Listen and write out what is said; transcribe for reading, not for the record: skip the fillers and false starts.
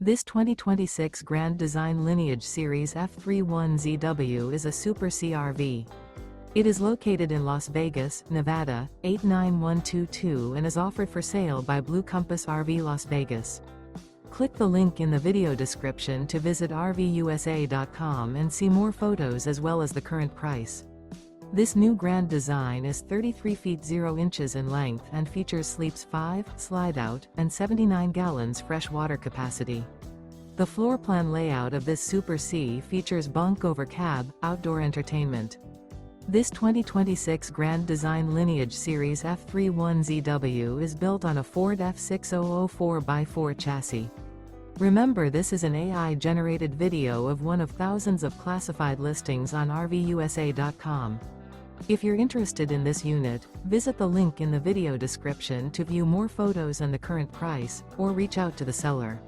This 2026 Grand Design Lineage Series F31ZW is a Super CRV. It is located in Las Vegas, Nevada, 89122 and is offered for sale by Blue Compass RV Las Vegas. Click the link in the video description to visit RVUSA.com and see more photos as well as the current price. This new Grand Design is 33 feet 0 inches in length and features sleeps 5, slide-out, and 79 gallons fresh water capacity. The floor plan layout of this Super C features bunk over cab, outdoor entertainment. This 2026 Grand Design Lineage Series F31ZW is built on a Ford F6004 x4 chassis. Remember, this is an AI-generated video of one of thousands of classified listings on RVUSA.com. If you're interested in this unit, visit the link in the video description to view more photos and the current price, or reach out to the seller.